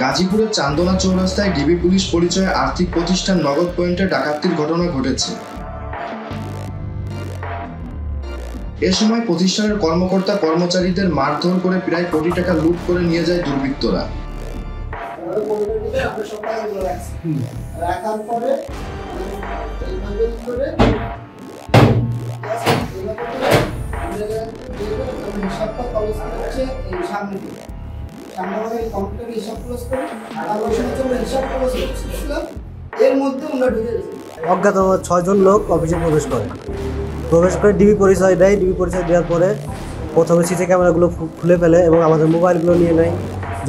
গাজীপুরের Chandna চৌরাস্তায় DB police পরিচয়ে আর্থিক প্রতিষ্ঠান নগদ পয়েন্টে ডাকাতির ঘটনা ঘটেছে। এ সময় প্রতিষ্ঠানের কর্মকর্তা কর্মচারীদের মারধর করে প্রায় কোটি টাকা লুট করে নিয়ে যায় দুর্বৃত্তরা। অজ্ঞাত 6 জন লোক অফিসে প্রবেশ করে ডিবি পরিচয় দেয়। ডিবি পরিচয় দেওয়ার পরে প্রথমে সিসি ক্যামেরাগুলো খুলে ফেলে এবং আমাদের মোবাইলগুলো নিয়ে নেয়।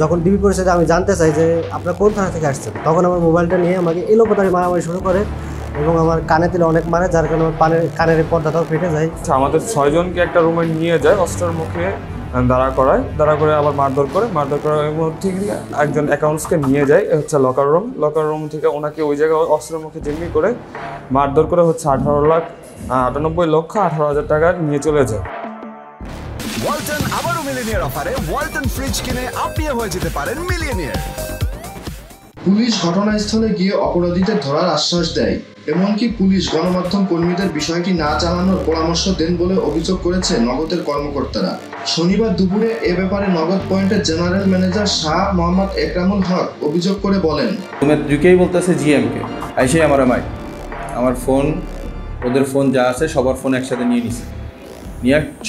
যখন ডিবি পরিচয় আমি জানতে চাই যে আপনারা কোন থানা থেকে আসছেন, তখন আমার মোবাইলটা নিয়ে আমাকে এলোপাতাড়ি মারামারি শুরু করে এবং আমার কানে তেলে অনেক মারে, যার কারণে আমার কানের পর্দাটাও ফেটে যায়। আমাদের 6 জনকে একটা রুমে নিয়ে যায়, অস্ত্রের মুখে দাঁড়া করে আবার মারধর করার মধ্যে একজন অ্যাকাউন্টসকে নিয়ে যায় হচ্ছে লকার রুম থেকে ওনাকে ওই জায়গায় অস্ত্রের মুখে জিম্মি করে মারধর করে হচ্ছে 98,98,18,000 টাকা নিয়ে চলে যায়। ওয়ালটন আবারও মিলিয়নিয়ার অফারে ওয়ালটন ফ্রিজ কিনে আপনিও হয়ে যেতে পারেন মিলিয়নিয়ার। পুলিশ ঘটনাস্থলে গিয়ে অপরাধীদের ধরার আশ্বাস দেয়। এমনকি পুলিশ গণমাধ্যম কর্মীদের বিষয়টি না জানানোর পরামর্শ দেন বলে অভিযোগ করেছে নগদের কর্মকর্তারা। শনিবার দুপুরে এ ব্যাপারে নগদ পয়েন্টের জেনারেল ম্যানেজার শাহ মোহাম্মদ একরামুল হক অভিযোগ করে বলেন, তুমি ঢুকেই বলতেছে জিএমকে আইসে আমার ফোন, ওদের ফোন যা আছে সবার ফোন একসাথে নিয়ে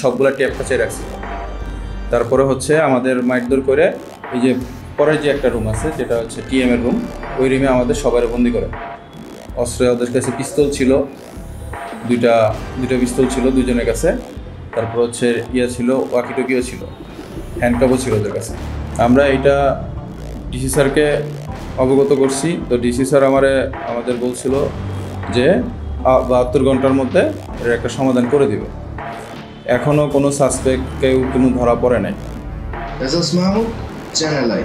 সবগুলা ট্যাপ কাছে রাখছি। তারপরে হচ্ছে আমাদের মারধর করে এই যে পরের যে একটা রুম আছে যেটা হচ্ছে টিএম এর রুম, ওই রুমে আমাদের সবাই বন্দি করে। অস্ত্রে ওদের কাছে পিস্তল ছিল, দুইটা পিস্তল ছিল দুজনের কাছে। তারপর হচ্ছে ছিল ওয়াকিটকিও ছিল, হ্যান্ডকাপও ছিল ওদের কাছে। আমরা এটা ডিসি স্যারকে অবগত করছি। তো ডিসি স্যার আমাদের বলছিল যে 72 ঘন্টার মধ্যে এর একটা সমাধান করে দিবে। এখনও কোনো সাসপেক্ট কেউ ধরা পড়ে নাই। Ejaz Mahmud, channel I.